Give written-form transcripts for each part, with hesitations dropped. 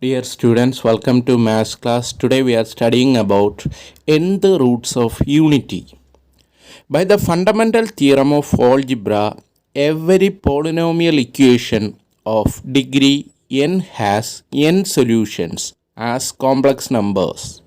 Dear students, welcome to Maths class. Today we are studying about nth roots of unity. By the fundamental theorem of algebra, every polynomial equation of degree n has n solutions as complex numbers.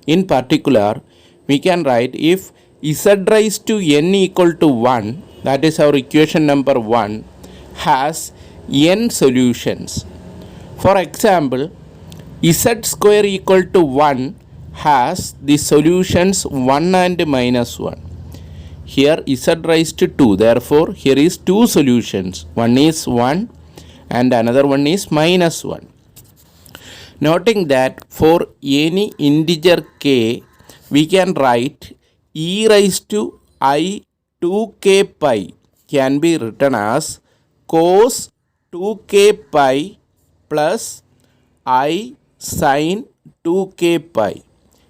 In particular, we can write if z raised to n equal to 1, that is our equation number 1, has n solutions. For example, z square equal to 1 has the solutions 1 and minus 1. Here z raised to 2, therefore here is two solutions. One is 1 and another one is minus 1. Noting that for any integer k, we can write e raised to I 2k pi can be written as cos 2k pi plus I sin 2k pi.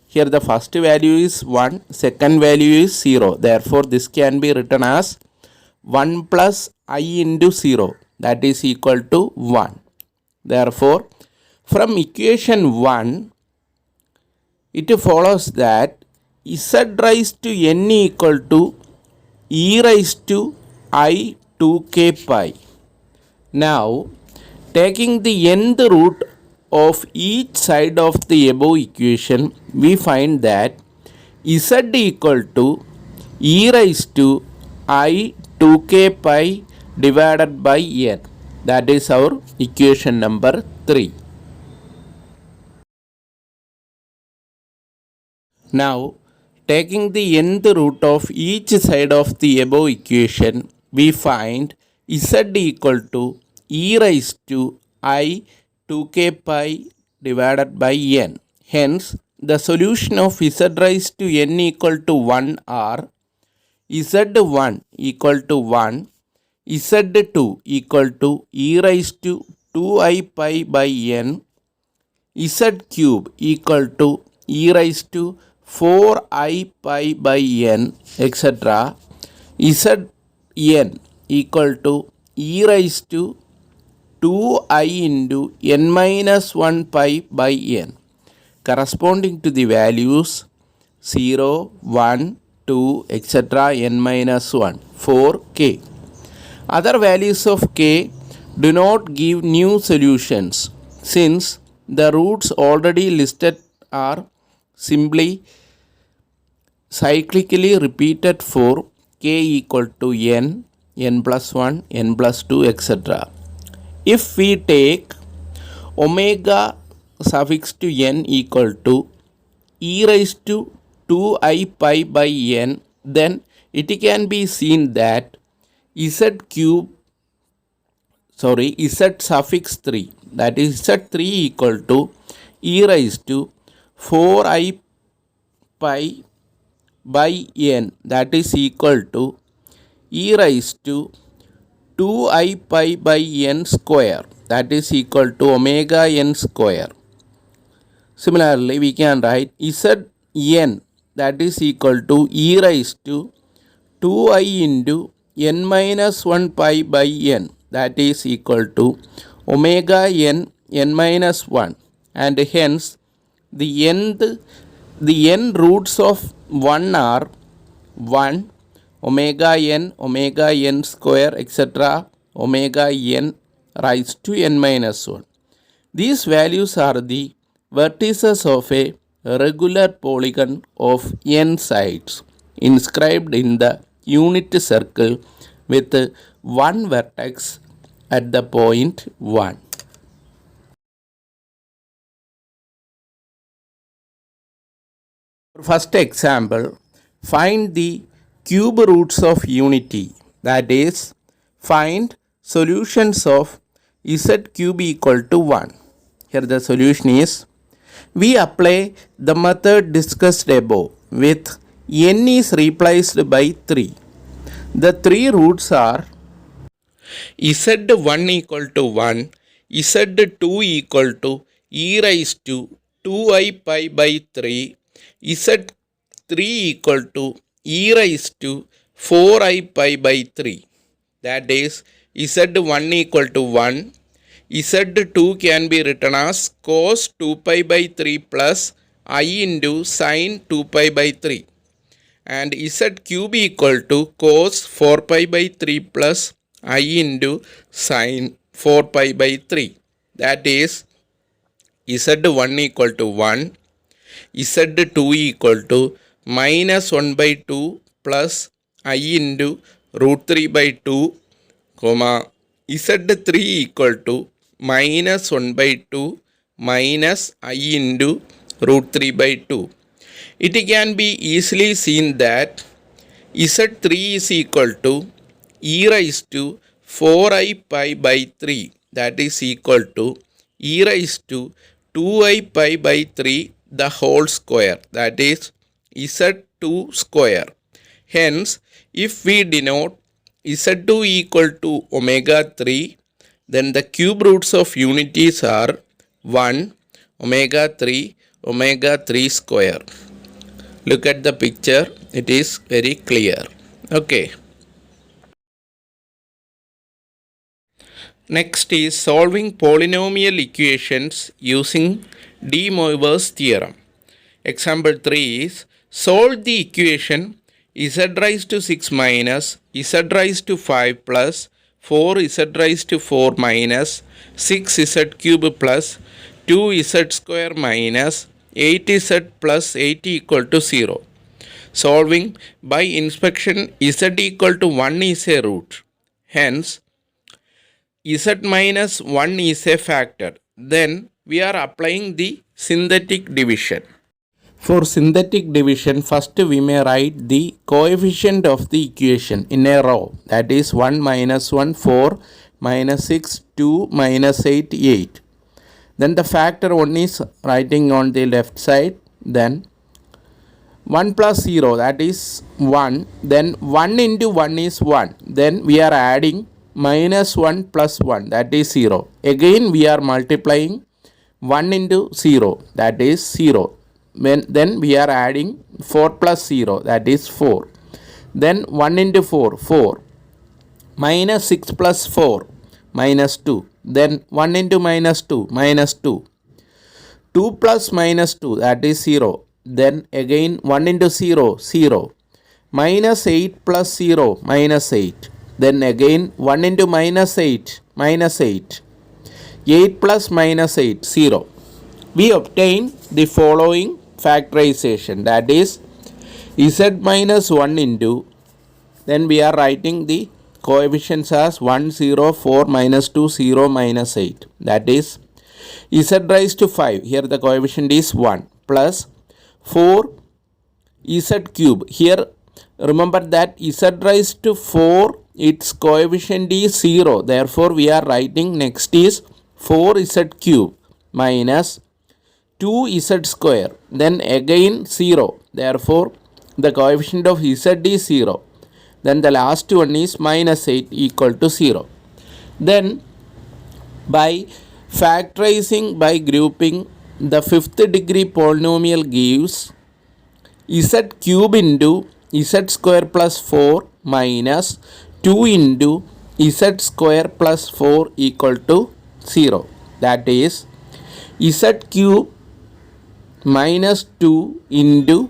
Here the first value is 1, second value is 0. Therefore, this can be written as 1 plus I into 0, that is equal to 1. Therefore, from equation 1, it follows that z raised to n equal to e raised to I 2k pi. Now, taking the nth root of each side of the above equation, we find that z equal to e raised to I 2k pi divided by n. That is our equation number 3. Now, taking the nth root of each side of the above equation, we find z equal to e raised to I 2k pi divided by n. Hence, the solution of z raised to n equal to 1 are z1 equal to 1, z2 equal to e raised to 2I pi by n, z cube equal to e raised to 4I pi by n, etc. Zn equal to e raised to 2I into n minus 1 pi by n, corresponding to the values 0, 1, 2, etc. n minus 1 for k. Other values of k do not give new solutions since the roots already listed are simply cyclically repeated for k equal to n, n plus 1, n plus 2, etc. If we take omega suffix to n equal to e raised to 2I pi by n, then it can be seen that z suffix 3, that is z3 equal to e raised to 4I pi by n, that is equal to e raised to 2I pi by n square, that is equal to omega n square. Similarly, we can write Zn, that is equal to e raised to 2I into n minus 1 pi by n, that is equal to omega n minus 1, and hence the n roots of 1 are 1, omega n square, etc. omega n raised to n minus 1. These values are the vertices of a regular polygon of n sides inscribed in the unit circle with one vertex at the point 1. First example, find the cube roots of unity, that is, find solutions of z cube equal to 1. Here the solution is, we apply the method discussed above with n is replaced by 3. The three roots are z1 equal to 1, z2 equal to e raised to 2I pi by 3, z3 equal to e raised to 4I pi by 3. That is z1 equal to 1, Z2 can be written as cos 2 pi by 3 plus I into sin 2 pi by 3. And Z cube equal to cos 4 pi by 3 plus I into sin 4 pi by 3. That is Z1 equal to 1, Z2 equal to minus 1 by 2 plus I into root 3 by 2, comma, Z3 equal to minus 1 by 2 minus I into root 3 by 2. It can be easily seen that Z3 is equal to e raised to 4i pi by 3, that is equal to e raised to 2i pi by 3 the whole square, that is Z2 square. Hence, if we denote Z2 equal to omega 3, then the cube roots of unities are 1, omega 3 square. Look at the picture, it is very clear. Okay. Next is solving polynomial equations using De Moivre's theorem. Example 3 is solve the equation z raised to 6 minus z raised to 5 plus 4z raised to 4 minus 6z cube plus 2z square minus 8z plus 8 equal to 0. Solving by inspection, z equal to 1 is a root. Hence, z minus 1 is a factor. Then we are applying the synthetic division. For synthetic division, first we may write the coefficient of the equation in a row. That is 1 minus 1, 4, minus 6, 2, minus 8, 8. Then the factor 1 is writing on the left side. Then 1 plus 0, that is 1. Then 1 into 1 is 1. Then we are adding minus 1 plus 1, that is 0. Again we are multiplying 1 into 0, that is 0. Then we are adding 4 plus 0, that is 4. Then 1 into 4, 4. Minus 6 plus 4, minus 2. Then 1 into minus 2, minus 2. 2 plus minus 2, that is 0. Then again 1 into 0, 0. Minus 8 plus 0, minus 8. Then again 1 into minus 8, minus 8. 8 plus minus 8, 0. We obtain the following factorization, that is z minus 1 into, then we are writing the coefficients as 1, 0, 4, minus 2, 0, minus 8. That is z raised to 5, here the coefficient is 1, plus 4 z cube. Here remember that z raised to 4, its coefficient is 0. Therefore we are writing next is 4z cube minus 2z square, then again 0. Therefore the coefficient of z is 0. Then the last one is minus 8 equal to 0. Then by factorizing, by grouping, the fifth degree polynomial gives z cube into z square plus 4 minus 2 into z square plus 4 equal to 0. That is z cube minus 2 into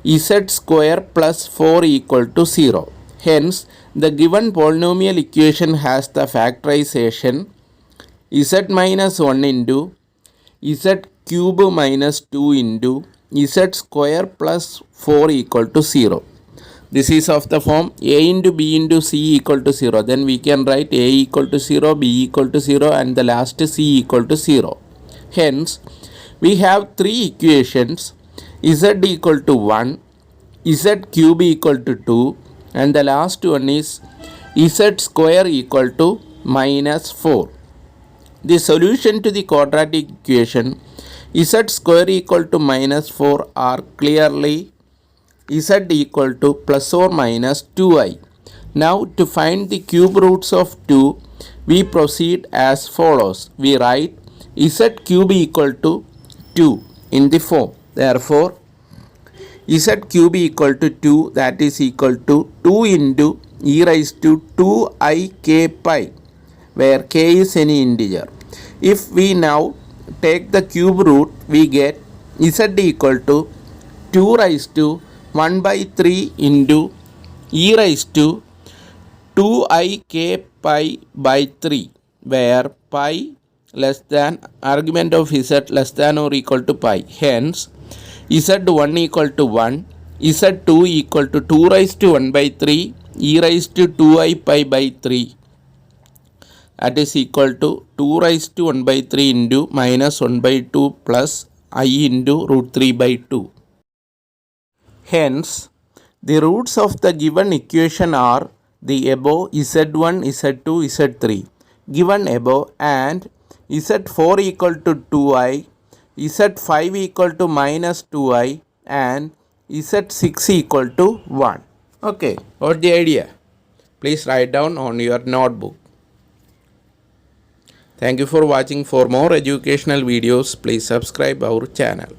z square plus 4 equal to 0. Hence, the given polynomial equation has the factorization z minus 1 into z cube minus 2 into z square plus 4 equal to 0. This is of the form a into b into c equal to 0. Then we can write a equal to 0, b equal to 0, and the last c equal to 0. Hence, we have three equations, z equal to 1, z cube equal to 2, and the last one is z square equal to minus 4. The solution to the quadratic equation z square equal to minus 4 are clearly z equal to plus or minus 2i. Now to find the cube roots of 2, we proceed as follows. We write z cube equal to 2 in the form. Therefore, z cube equal to 2, that is equal to 2 into e raised to 2ik pi, where k is any integer. If we now take the cube root, we get z equal to 2 raised to 1 by 3 into e raised to 2ik pi by 3, where pi less than argument of z less than or equal to pi. Hence, z1 equal to 1, z2 equal to 2 raised to 1 by 3, e raised to 2i pi by 3. That is equal to 2 raised to 1 by 3 into minus 1 by 2 plus I into root 3 by 2. Hence, the roots of the given equation are the above z1, z2, z3 given above, and z4 equal to 2i, z5 equal to minus 2i, and z6 equal to 1. Okay, what's the idea? Please write down on your notebook. Thank you for watching. For more educational videos, please subscribe our channel.